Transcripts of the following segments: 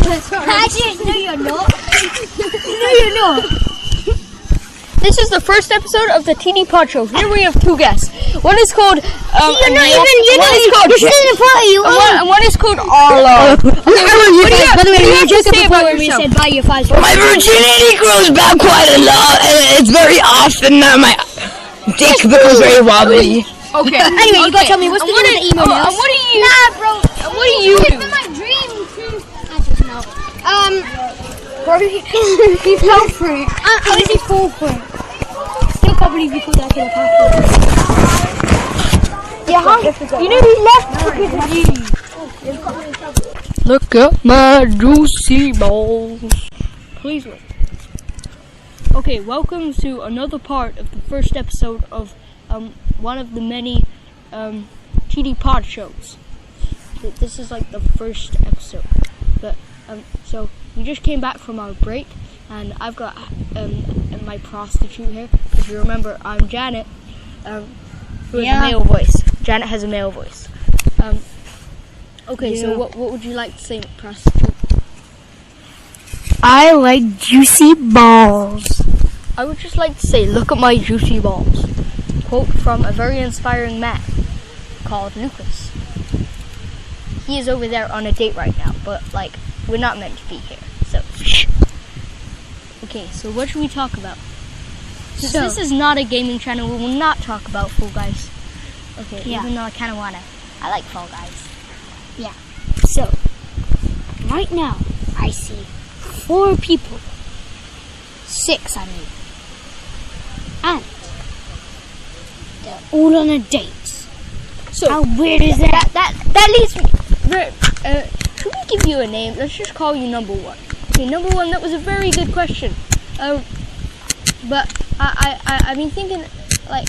Actually, no, you're not. No, you're not. This is the first episode of the PodShow. Here we have two guests. One is called You're still in the party. and one is called Arlo. By the way, we were just before when we said buy your 5 My virginity grows back quite a lot, and it's very often that my dick becomes very wobbly. Okay. Anyway, you gotta tell me what's the name of the emo nails? What do you? Nah, bro. What do you do? My dream too. I just know. He fell for it. How did he fall for it? Still can't believe you put that in a packet. Yeah, you know he left. Look at my juicy balls. Please wait. Okay, welcome to another part of the first episode of one of the many Pod shows. This is like the first episode, but so we just came back from our break, and I've got my prostitute here. If you remember, I'm Janet, who has a male voice. Janet has a male voice. Okay, so what would you like to say, prostitute? I like juicy balls. I would just like to say, look at my juicy balls. Quote from a very inspiring man called Lucas. He is over there on a date right now, but like, we're not meant to be here, so shh. Okay, so what should we talk about? Since this is not a gaming channel, we will not talk about Fall Guys. Okay, even though I kind of wanna. I like Fall Guys. Yeah. So, right now, I see 4 people. 6, I mean. And they're all on a date. So how weird is that? That leads me. Should we give you a name? Let's just call you number 1. Okay, number 1. That was a very good question. But I've been thinking, like,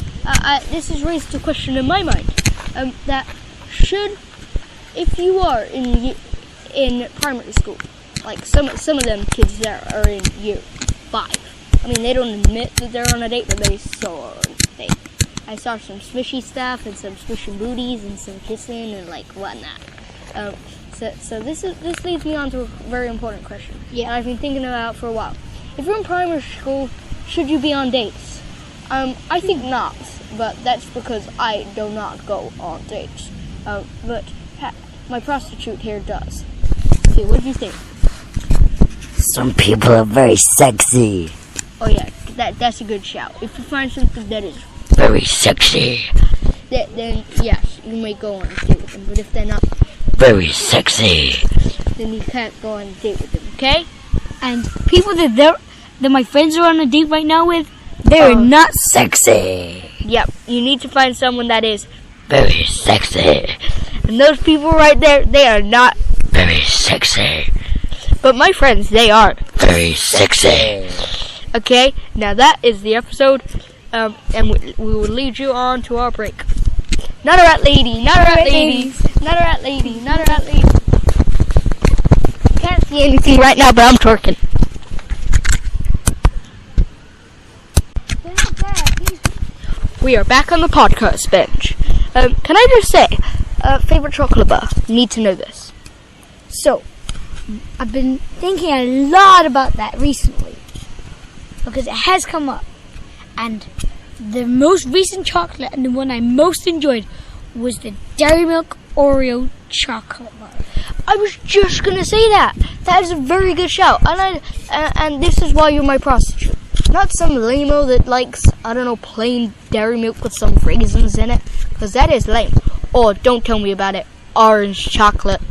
this has raised a question in my mind. That if you are in primary school, like some of them kids there are in year 5. I mean, they don't admit that they're on a date, but they saw on a date. I saw some swishy stuff and some squishing booties and some kissing and like whatnot. So this leads me on to a very important question. Yeah, and I've been thinking about it for a while. If you're in primary school, should you be on dates? I think not, but that's because I do not go on dates. But my prostitute here does. Okay, what do you think? Some people are very sexy. Oh yeah, that's a good shout. If you find something that is very sexy, then yes, you may go on a date with them. But if they're not very sexy, then you can't go on a date with them, okay? And people that my friends are on a date right now with, they're not sexy. Yep, you need to find someone that is very sexy. And those people right there, they are not very sexy. But my friends, they are very sexy. Okay, now that is the episode, and we will lead you on to our break. Not a rat lady, not a rat lady, not a rat lady, not a rat lady. Can't see anything right now, but I'm twerking. We are back on the podcast bench. Can I just say, favorite chocolate bar? Need to know this. So, I've been thinking a lot about that recently, because it has come up, and the most recent chocolate and the one I most enjoyed was the Dairy Milk Oreo chocolate bar. I was just gonna say that. That is a very good shout, and this is why you're my prostitute. Not some lame-o that likes, I don't know, plain dairy milk with some raisins in it, because that is lame. Or don't tell me about it, orange chocolate.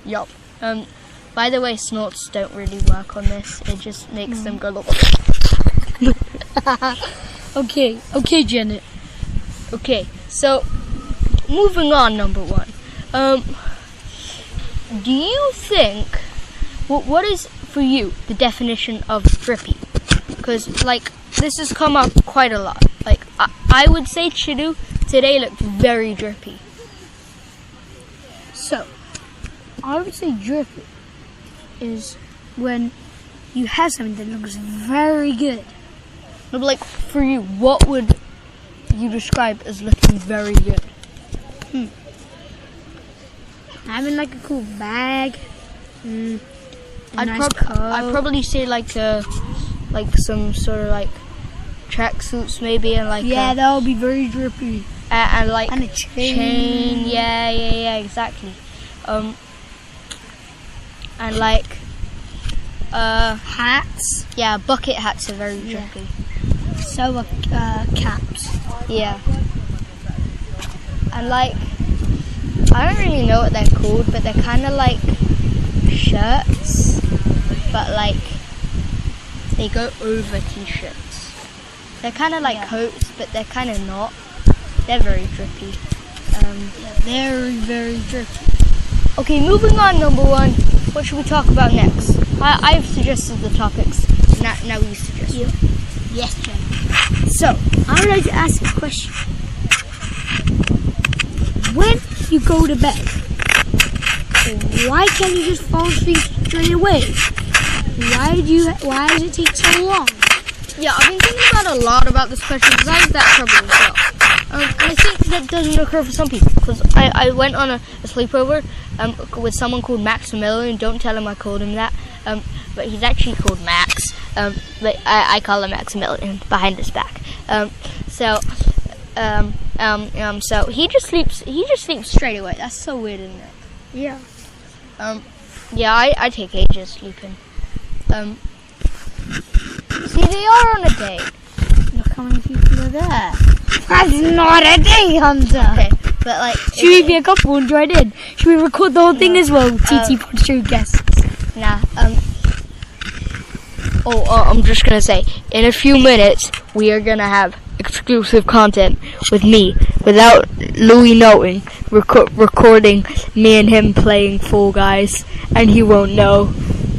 Yup. By the way, snorts don't really work on this. It just makes them go look. Okay, Janet. Okay, so moving on, number 1. Do you think what is for you the definition of drippy? Because like this has come up quite a lot. Like I would say Chidu today looked very drippy. So, I would say drippy is when you have something that looks very good. No, but like for you, what would you describe as looking very good? Having like a cool bag. I'd probably say like some sort of like tracksuits maybe, and like that would be very drippy. And like And a chain. Yeah, exactly. And like Hats. yeah, bucket hats are very drippy. So caps. Yeah. And like, I don't really know what they're called, but they're kind of like shirts, but like they go over t-shirts. They're kind of like coats, but they're kind of not. They're very drippy. Very, very drippy. Okay, moving on, number one. What should we talk about next? I've suggested the topics. Now you suggest. Yes, Jen. So, I would like to ask a question. When you go to bed, why can't you just fall asleep straight away? Why does it take so long? Yeah, I've been thinking a lot about this question because I have that trouble as well. And I think that doesn't occur for some people because I went on a sleepover with someone called Maximilian. Don't tell him I called him that. But he's actually called Max. But I call him Maximilian behind his back. So he just sleeps straight away. That's so weird, isn't it? Yeah. Yeah, I take ages sleeping. See, they are on a date. Look how many people are there. That's not a date, Hunter. Okay, but like, Should we be a couple and join in? Should we record the whole thing as well? TT PodShow guests. nah. I'm just gonna say, in a few minutes, we are gonna have exclusive content with me, without Louis knowing, recording me and him playing Fall Guys, and he won't know.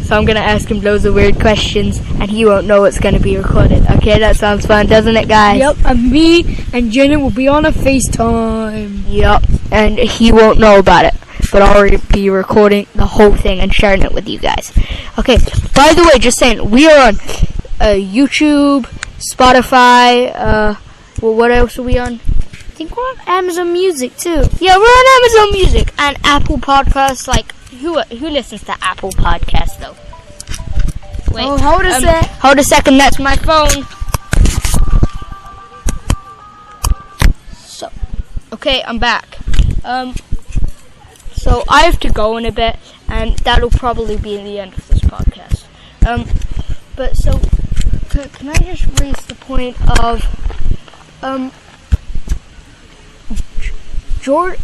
So I'm gonna ask him loads of weird questions, and he won't know it's gonna be recorded. Okay, that sounds fun, doesn't it, guys? Yep, and me and Jenna will be on a FaceTime. Yep, and he won't know about it, but I'll already be recording the whole thing and sharing it with you guys. Okay, by the way, just saying, we are on YouTube, Spotify, what else are we on? I think we're on Amazon Music too. Yeah, we're on Amazon Music and Apple Podcasts. Like, who listens to Apple Podcasts though? Wait, Oh, hold a sec. Hold a second, that's my phone. So, okay, I'm back. So I have to go in a bit, and that'll probably be the end of this podcast. But so, can I just raise the point of,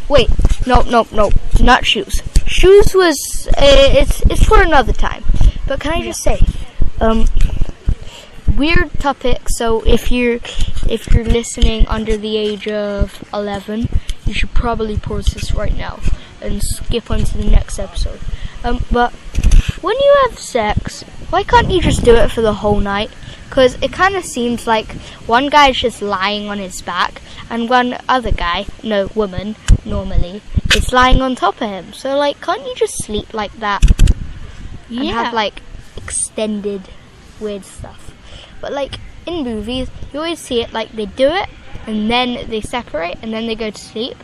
wait, no, not shoes. Shoes was, it's for another time. But can I just say, weird topic. So if you're listening under the age of 11, you should probably pause this right now and skip on to the next episode. But when you have sex, why can't you just do it for the whole night? Because it kind of seems like one guy's just lying on his back, and one other guy, woman, normally, is lying on top of him. So, like, can't you just sleep like that? And have, like, extended weird stuff. But, like, in movies, you always see it, like, they do it, and then they separate, and then they go to sleep.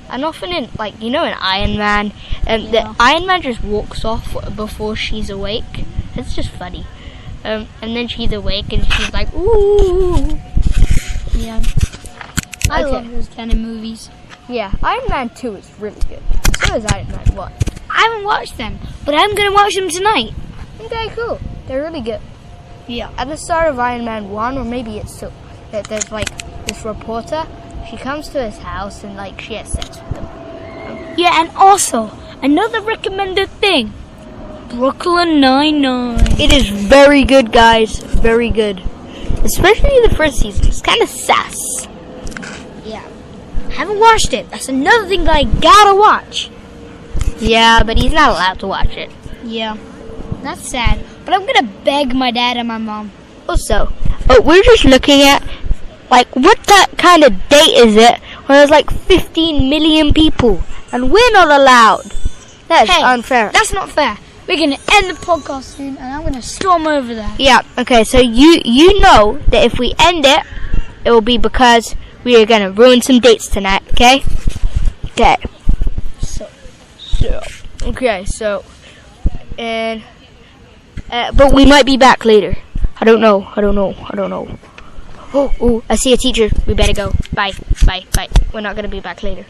And often in, like, in Iron Man, the Iron Man just walks off before she's awake. It's just funny. And then she's awake, and she's like, ooh. Yeah. I love those kind of movies. Yeah, Iron Man 2 is really good. So is Iron Man 1. I haven't watched them, but I'm going to watch them tonight. Okay, cool. They're really good. Yeah. At the start of Iron Man 1, or maybe it's 2, that there's, like, this reporter. She comes to his house, and, like, she has sex with him. Yeah, and also, another recommended thing. Brooklyn Nine-Nine. It is very good, guys. Very good. Especially the first season. It's kind of sass. Yeah. I haven't watched it. That's another thing that I gotta watch. Yeah, but he's not allowed to watch it. Yeah. That's sad. But I'm gonna beg my dad and my mom. Also, we're just looking at, like, what kind of date is it when there's like 15 million people and we're not allowed? That's unfair. That's not fair. We're gonna end the podcast soon, and I'm gonna storm over there. Yeah. Okay. So you know that if we end it, it will be because we are gonna ruin some dates tonight. Okay. Okay. So Okay, so, and, but we might be back later. I don't know. Oh, I see a teacher. We better go. Bye. We're not gonna be back later.